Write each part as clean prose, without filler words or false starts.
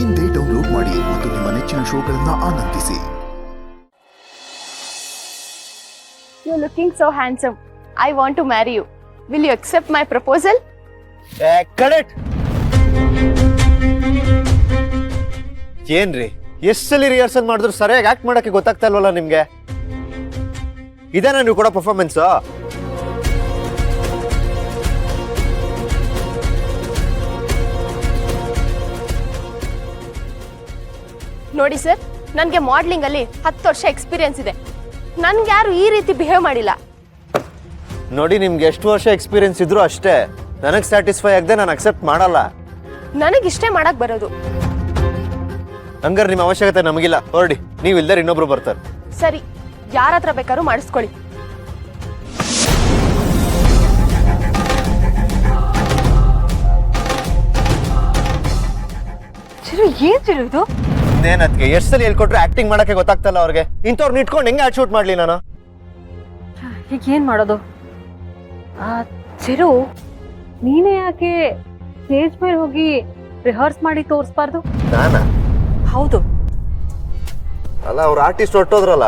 ಇಂದೇ ಡೌನ್ಲೋಡ್ ಮಾಡಿ ಮತ್ತು ನಿಮ್ಮ ನೆಚ್ಚಿನ ಶೋಗಳನ್ನು ಆನಂದಿಸಿ. You're looking so handsome. I want to marry you. Will you accept my proposal? Correct. ಏನ್ರಿ ಎಷ್ಟು ಸಲ ರಿಹರ್ಸಲ್ ಮಾಡಿದ್ರು ಸರಿಯಾಗಿ ಆಕ್ಟ್ ಮಾಡಕ್ಕೆ ಗೊತ್ತಾಗ್ತಾ ಇಲ್ವಲ್ಲ ನಿಮ್ಗೆ? ಇದೇನಾ ನೀವು ಕೊಡೋ ಪರ್ಫಾರ್ಮೆನ್ಸ್? ನೋಡಿ ಸರ್, ನನಗೆ ಮಾಡ್ಲಿಂಗ್ ಅಲ್ಲಿ 10 ವರ್ಷ ಎಕ್ಸ್ಪೀರಿಯನ್ಸ್ ಇದೆ. ನನ್ಗೆ ಯಾರು ಈ ರೀತಿ ಬಿಹೇವ್ ಮಾಡಿಲ್ಲ. ನೋಡಿ, ನಿಮ್ಗೆ ಎಷ್ಟು ವರ್ಷ ಎಕ್ಸ್ಪೀರಿಯನ್ಸ್ ಇದ್ರು ಅಷ್ಟೇ. ನನಗೆ ಸ್ಯಾಟಿಸ್ಫೈ ಆಗದೆ ನಾನು ಅಕ್ಸೆಪ್ಟ್ ಮಾಡಲ್ಲ. ನನಗಿಷ್ಟೇ ಮಾಡಕ್ ಬರೋದು. ಹಂಗಾರೆ ನಿಮ್ಮ ಅವಶ್ಯಕತೆ ನಮಗಿಲ್ಲ, ಹೊರಡಿ. ನೀವು ಇಲ್ದಾರೆ ಇನ್ನೊಬ್ರು ಬರ್ತಾರೆ. ಸರಿ, ಯಾರ ಹತ್ರ ಬೇಕಾದ್ರೂ ಮಾಡಿಸ್ಕೊಳ್ಳಿ. ಏನ್ ಇದು? ಇನ್ನೇನತ್ಗೆ ಎಷ್ಟು ಸಲ ಹೇಳ್ಕೊಟ್ರು ಆಕ್ಟಿಂಗ್ ಮಾಡಕ್ಕೆ ಗೊತ್ತಾಗ್ತಲ್ಲ ಅವ್ರಿಗೆ. ಇಂಥವ್ರನ್ನ ಇಟ್ಕೊಂಡು ಹೆಂಗೆ ಆಡ್ ಶೂಟ್ ಮಾಡ್ಲಿ ನಾನು? ಈಗ ಏನ್ ಮಾಡೋದು? ಚಿರು, ನೀನೇ ಯಾಕೆ ಸ್ಟೇಜ್ ಮೇಲೆ ಹೋಗಿ ರಿಹರ್ಸ್ ಮಾಡಿ ತೋರಿಸ್ಬಾರ್ದು? ನಾನಾ? ಹೌದು. ಅಲ್ಲ, ಅವ್ರ ಆರ್ಟಿಸ್ಟ್ ಹೊರಟೋದ್ರಲ್ಲ.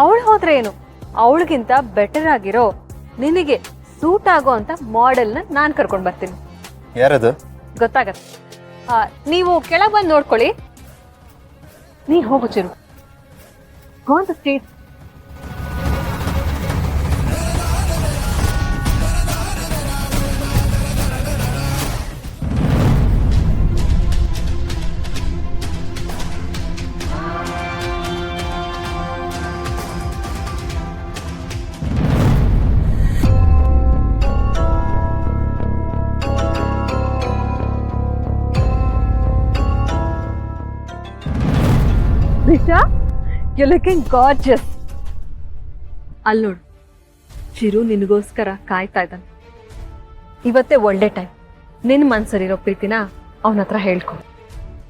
ಅವಳು ಹೋದ್ರೆ ಏನು, ಅವಳಿಗಿಂತ ಬೆಟರ್ ಆಗಿರೋ ನಿನಗೆ ಸೂಟ್ ಆಗೋ ಅಂತ ಮಾಡೆಲ್ನ ನಾನ್ ಕರ್ಕೊಂಡ್ ಬರ್ತೀನಿ. ಯಾರದು? ಗೊತ್ತಾಗತ್ತೆ. ನೀವು ಕೆಳಗೆ ಬಂದು ನೋಡ್ಕೊಳ್ಳಿ. ನೀ ಹೋಗು Chiru. Go on the stage. Disha, you're looking gorgeous. ಅಲ್ಲೋಡು, ಚಿರು ನಿನಗೋಸ್ಕರ ಕಾಯ್ತಾ ಇದ್ದಾನೆ. ಇವತ್ತೇ ಒಳ್ಳೆ ಟೈಮ್. ನಿನ್ನ ಮನ್ಸಲ್ಲಿರೋ ಪ್ರೀತಿನ ಅವನ ಹತ್ರ ಹೇಳ್ಕೊ.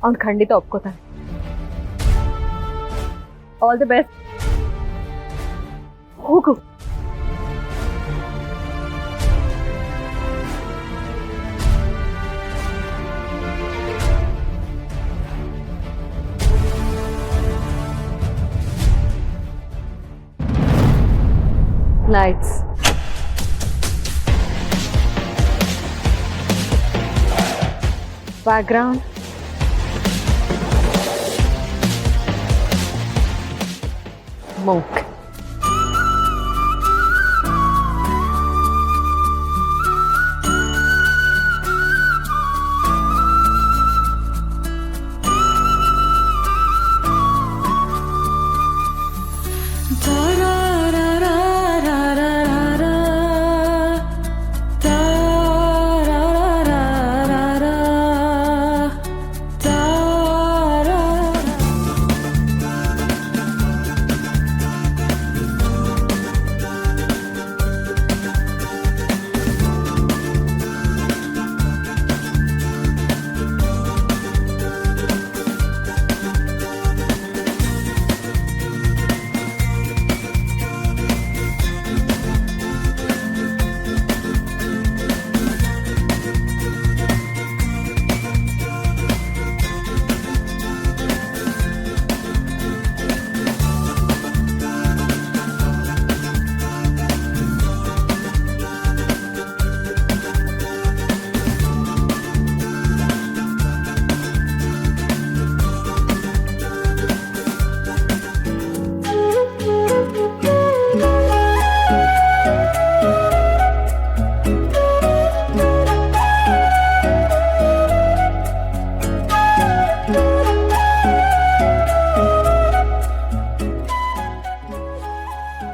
ಅವ್ನು ಖಂಡಿತ ಒಪ್ಕೋತಾನೆ. All the best. ಹೋಗು. Lights. Background. Monk.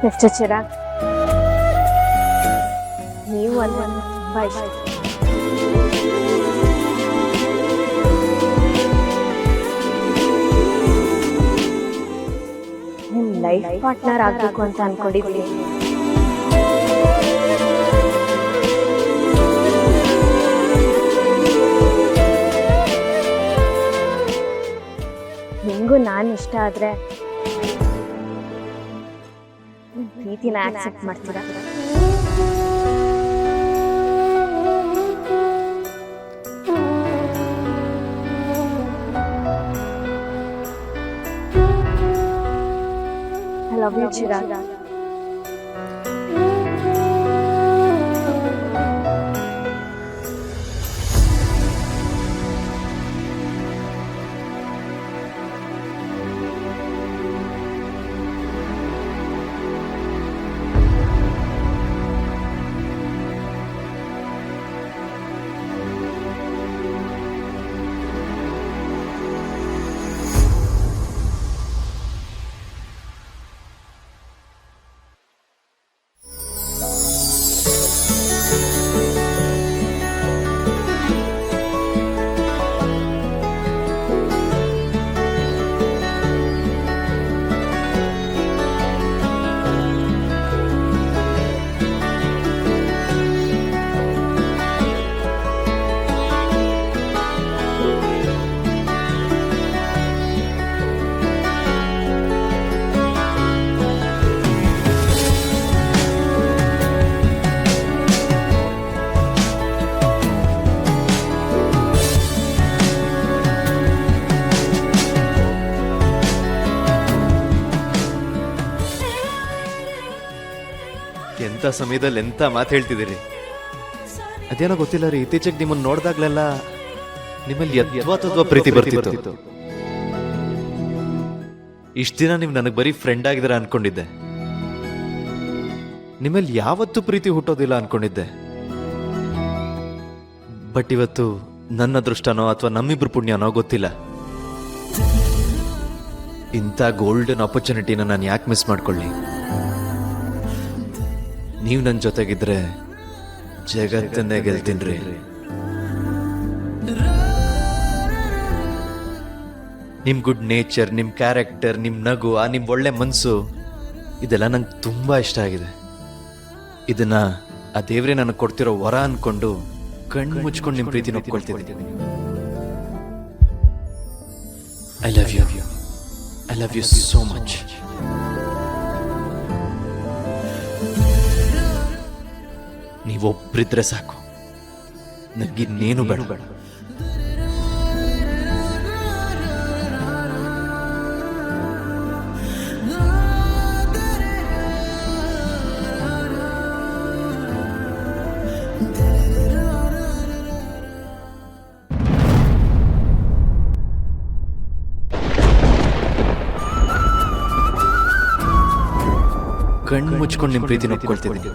Mr. Chirag, ನೀವು ಅಲ್ವಾ ತುಂಬಾ ಇಷ್ಟ. ನಿಮ್ ಲೈಫ್ ಪಾರ್ಟ್ನರ್ ಆಗ್ಬೇಕು ಅಂತ ಅನ್ಕೊಂಡಿದ್ದೀನಿ. ನಿಮ್ಗೂ ನಾನು ಇಷ್ಟ ಆದ್ರೆ ಪ್ರೀತಿನ ಆಕ್ಸೆಪ್ಟ್ ಮಾಡ್ತೀರಾ? Love you Chirag. ಎಂಥ ಸಮಯದಲ್ಲಿ ಎಂಥ ಮಾತು ಹೇಳ್ತಿದ್ದೀರಿ. ಅದೇನೋ ಗೊತ್ತಿಲ್ಲ ರೀ, ಇತ್ತೀಚೆಗೆ ನಿಮ್ಮನ್ನು ನೋಡಿದಾಗ್ಲೆಲ್ಲ ನಿಮ್ಮಲ್ಲಿ ಯದ್ವಾತದ್ವ ಪ್ರೀತಿ ಬರ್ತಿತ್ತು. ಇಷ್ಟು ದಿನ ನೀವು ನನಗೆ ಬರೀ ಫ್ರೆಂಡ್ ಆಗಿದ್ದೀರಾ ಅನ್ಕೊಂಡಿದ್ದೆ. ನಿಮ್ಮಲ್ಲಿ ಯಾವತ್ತೂ ಪ್ರೀತಿ ಹುಟ್ಟೋದಿಲ್ಲ ಅನ್ಕೊಂಡಿದ್ದೆ. ಬಟ್ ಇವತ್ತು ನನ್ನ ಅದೃಷ್ಟನೋ ಅಥವಾ ನಮ್ಮಿಬ್ರು ಪುಣ್ಯನೋ ಗೊತ್ತಿಲ್ಲ, ಇಂಥ ಗೋಲ್ಡನ್ ಆಪರ್ಚುನಿಟಿನ ನಾನು ಯಾಕೆ ಮಿಸ್ ಮಾಡ್ಕೊಳ್ಳಿ. ನೀವು ನನ್ನ ಜೊತೆಗಿದ್ರೆ ಜಗತ್ತನ್ನೇ ಗೆಲ್ತೀನಿ. ನಿಮ್ಮ ಗುಡ್ ನೇಚರ್, ನಿಮ್ಮ ಕ್ಯಾರೆಕ್ಟರ್, ನಿಮ್ಮ ನಗು, ನಿಮ್ಮ ಒಳ್ಳೆ ಮನಸ್ಸು, ಇದೆಲ್ಲ ನಂಗೆ ತುಂಬ ಇಷ್ಟ ಆಗಿದೆ. ಇದನ್ನ ಆ ದೇವ್ರೆ ನನಗೆ ಕೊಡ್ತಿರೋ ವರ ಅನ್ಕೊಂಡು ಕಣ್ಣು ಮುಚ್ಕೊಂಡು ನಿಮ್ಮ ಪ್ರೀತಿನ ಒಪ್ಕೊಳ್ತಿದ್ದೀನಿ. I love you. I love you so much. ನೀವೊಬ್ಬರಿದ್ರೆ ಸಾಕು, ನನಗಿನ್ನೇನು ಬೇಡ. ಕಣ್ಣು ಮುಚ್ಕೊಂಡು ನಿಮ್ಮ ಪ್ರೀತಿನ ಒಪ್ಕೊಳ್ತಿದ್ದೀನಿ.